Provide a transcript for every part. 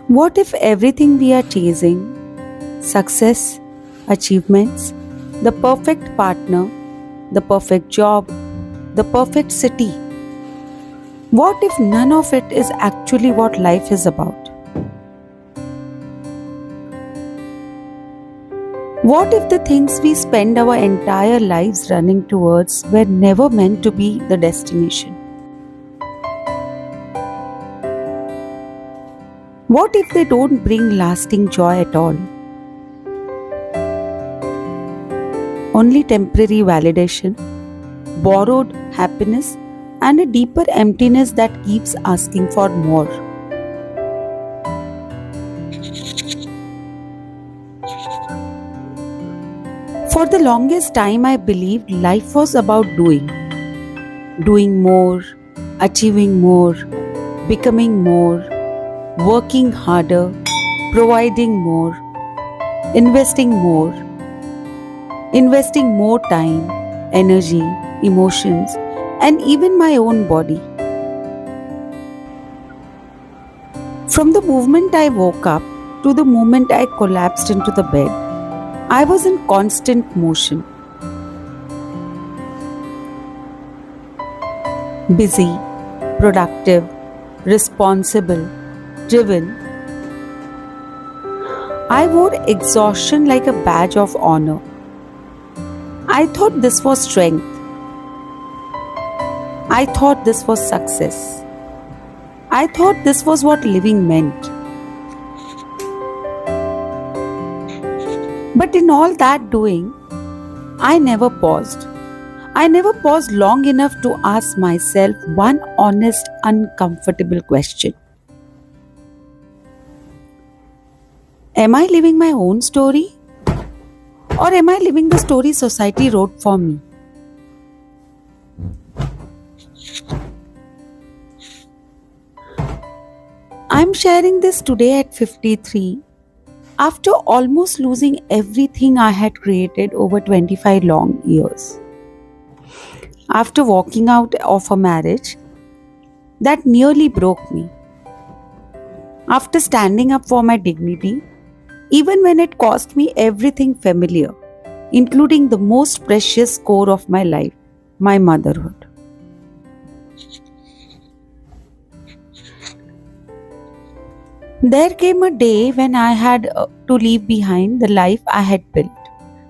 What if everything we are chasing, success, achievements, the perfect partner, the perfect job, the perfect city, what if none of it is actually what life is about? What if the things we spend our entire lives running towards were never meant to be the destination? What if they don't bring lasting joy at all? Only temporary validation, borrowed happiness, and a deeper emptiness that keeps asking for more. For the longest time, I believed life was about doing more, achieving more, becoming more, working harder, providing more, investing more, investing more time, energy, emotions, and even my own body. From the moment I woke up to the moment I collapsed into the bed, I was in constant motion, busy, productive, responsible, driven. I wore exhaustion like a badge of honor. I thought this was strength. I thought this was success. I thought this was what living meant. But in all that doing, I never paused. I never paused long enough to ask myself one honest, uncomfortable question. Am I living my own story? Or am I living the story society wrote for me? I'm sharing this today at 53 after almost losing everything I had created over 25 long years. After walking out of a marriage that nearly broke me. After standing up for my dignity, even when it cost me everything familiar, including the most precious core of my life, my motherhood. There came a day when I had to leave behind the life I had built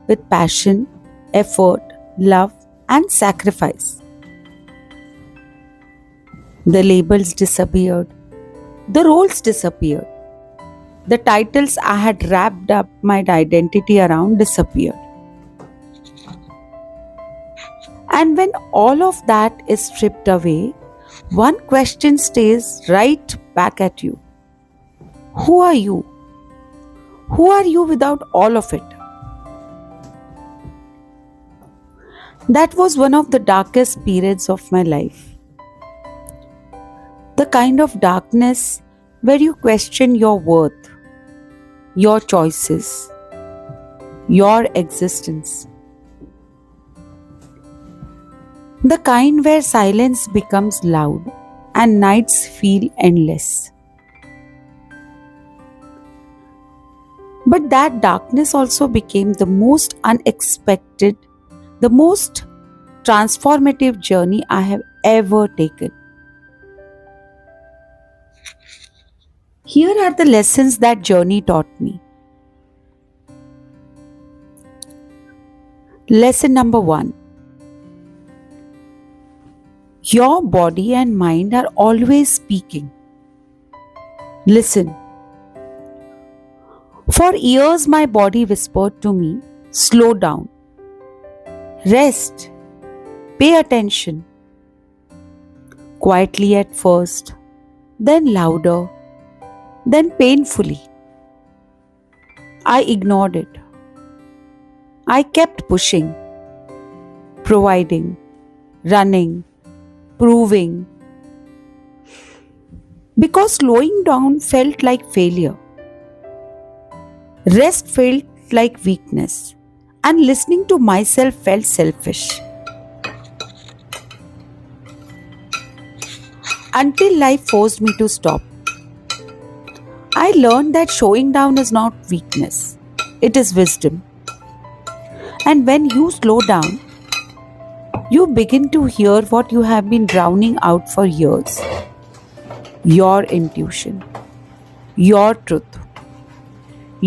with passion, effort, love, and sacrifice. The labels disappeared, the roles disappeared, the titles I had wrapped up my identity around disappeared. And when all of that is stripped away, one question stays right back at you. Who are you? Who are you without all of it? That was one of the darkest periods of my life. The kind of darkness where you question your worth, your choices, your existence. The kind where silence becomes loud and nights feel endless. But that darkness also became the most unexpected, the most transformative journey I have ever taken. Here are the lessons that journey taught me. Lesson number 1. Your body and mind are always speaking. Listen. For years, my body whispered to me, slow down, rest, pay attention. Quietly at first, then louder, then painfully. I ignored it. I kept pushing, providing, running, proving. Because slowing down felt like failure. Rest felt like weakness, and listening to myself felt selfish. Until life forced me to stop. I learned that showing down is not weakness, it is wisdom. And when you slow down, you begin to hear what you have been drowning out for years: your intuition, your truth,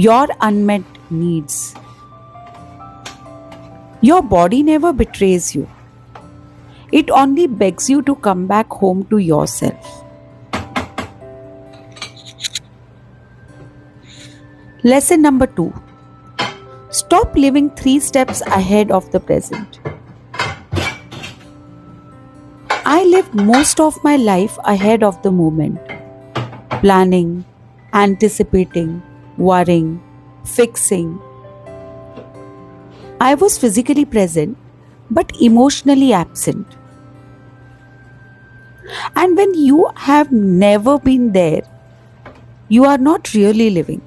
your unmet needs. Your body never betrays you, it only begs you to come back home to yourself. Lesson number 2: stop living 3 steps ahead of the present. I lived most of my life ahead of the moment, planning, anticipating, worrying, fixing. I was physically present but emotionally absent. And when you have never been there, you are not really living.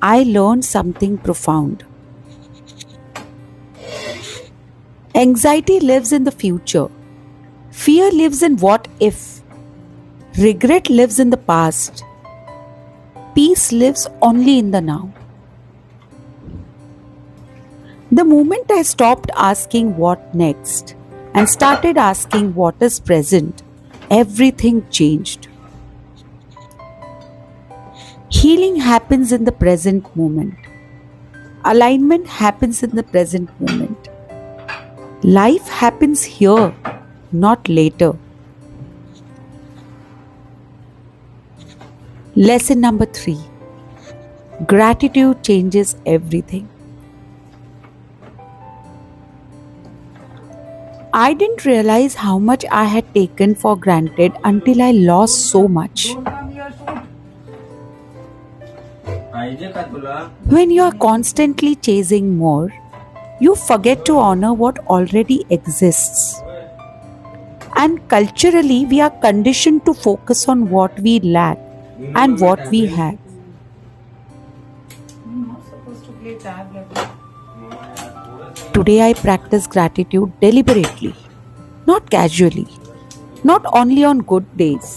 I learned something profound. Anxiety lives in the future. Fear lives in what if. Regret lives in the past. Peace lives only in the now. The moment I stopped asking what next and started asking what is present, everything changed. Healing happens in the present moment. Alignment happens in the present moment. Life happens here, not later. Lesson number 3: gratitude changes everything. I didn't realize how much I had taken for granted until I lost so much. When you are constantly chasing more, you forget to honor what already exists. And culturally, we are conditioned to focus on what we lack and what we have. Today, I practice gratitude deliberately, not casually, not only on good days.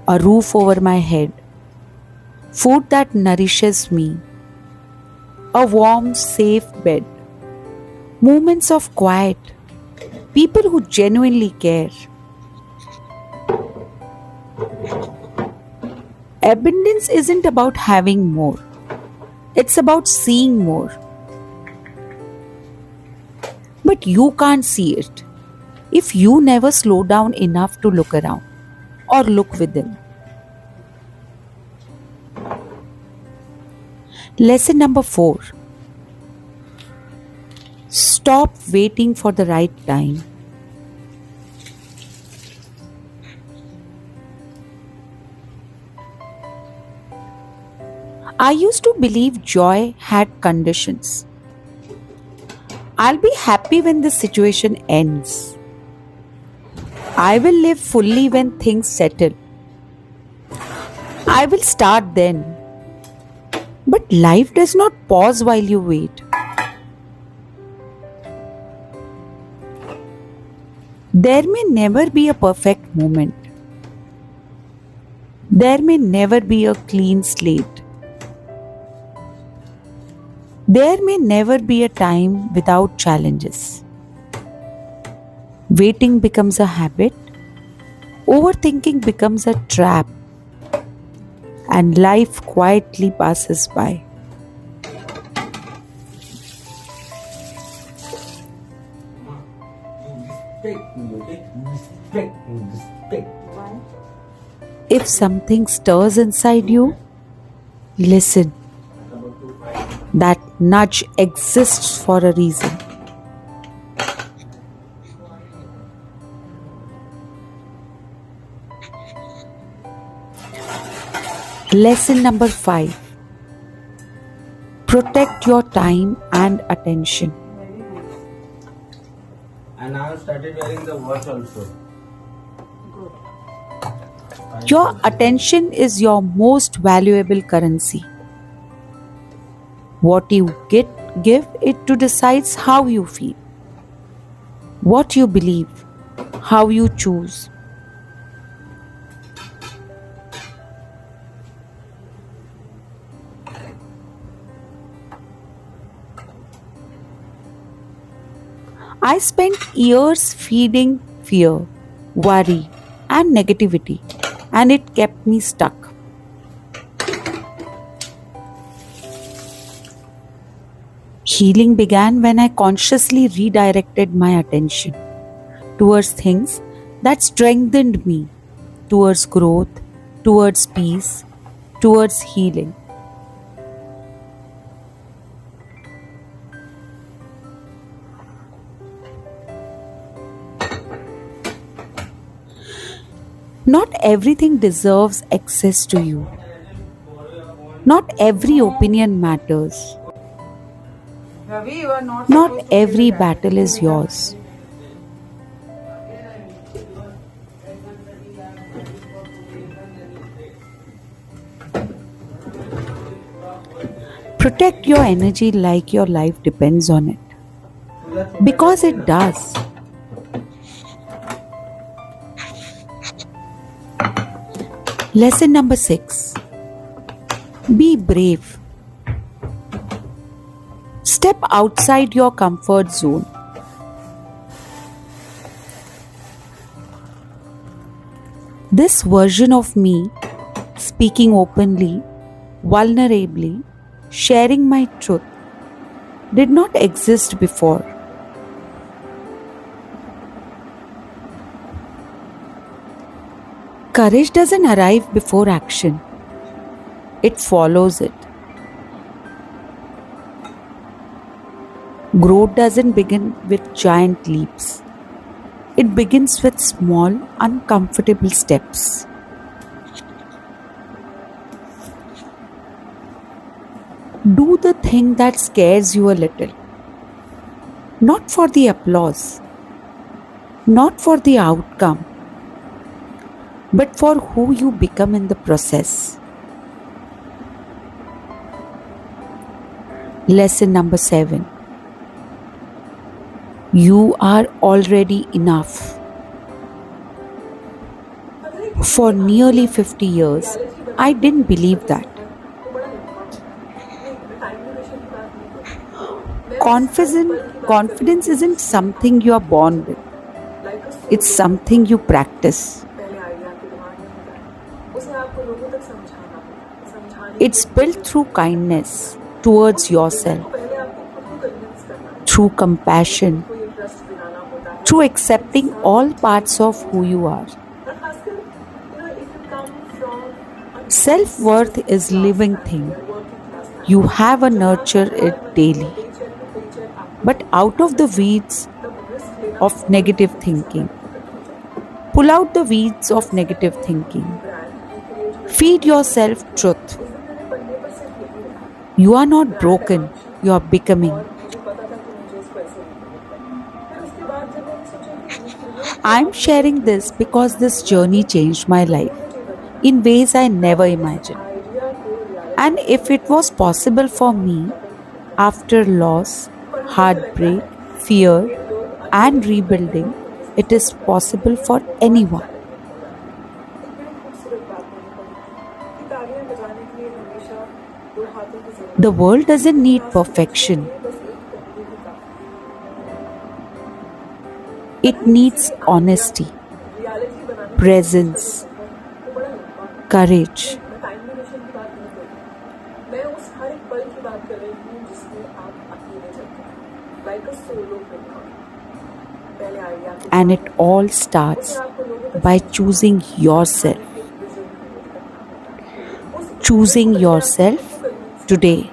A roof over my head, food that nourishes me, a warm, safe bed, moments of quiet, people who genuinely care. Abundance isn't about having more, it's about seeing more. But you can't see it if you never slow down enough to look around or look within. Lesson number 4: stop waiting for the right time. I used to believe joy had conditions. I'll be happy when the situation ends. I will live fully when things settle. I will start then. But life does not pause while you wait. There may never be a perfect moment. There may never be a clean slate. There may never be a time without challenges. Waiting becomes a habit, overthinking becomes a trap, and life quietly passes by. If something stirs inside you, listen. That nudge exists for a reason. Lesson number 5: protect your time and attention. And now I started wearing the watch also. Your attention is your most valuable currency. What you give it to decides how you feel, what you believe, how you choose. I spent years feeding fear, worry, and negativity, and it kept me stuck. Healing began when I consciously redirected my attention towards things that strengthened me, towards growth, towards peace, towards healing. Not everything deserves access to you. Not every opinion matters. Ravi, you are not Not supposed to every say that. battle is yours. Protect your energy like your life depends on it. Because it does. Lesson number 6. Be brave. Step outside your comfort zone. This version of me, speaking openly, vulnerably, sharing my truth, did not exist before. Courage doesn't arrive before action, it follows it. Growth doesn't begin with giant leaps, it begins with small, uncomfortable steps. Do the thing that scares you a little, not for the applause, not for the outcome, but for who you become in the process. Lesson number 7. You are already enough. For nearly 50 years, I didn't believe that. Confidence isn't something you are born with, it's something you practice. It's built through kindness towards yourself, through compassion, through accepting all parts of who you are. Self-worth is living thing. You have to nurture it daily. But out of the weeds of negative thinking. Pull out the weeds of negative thinking. Feed yourself truth. You are not broken, you are becoming. I'm sharing this because this journey changed my life in ways I never imagined. And if it was possible for me, after loss, heartbreak, fear, and rebuilding, it is possible for anyone. The world doesn't need perfection. It needs honesty, presence, courage. And it all starts by choosing yourself. Choosing yourself today.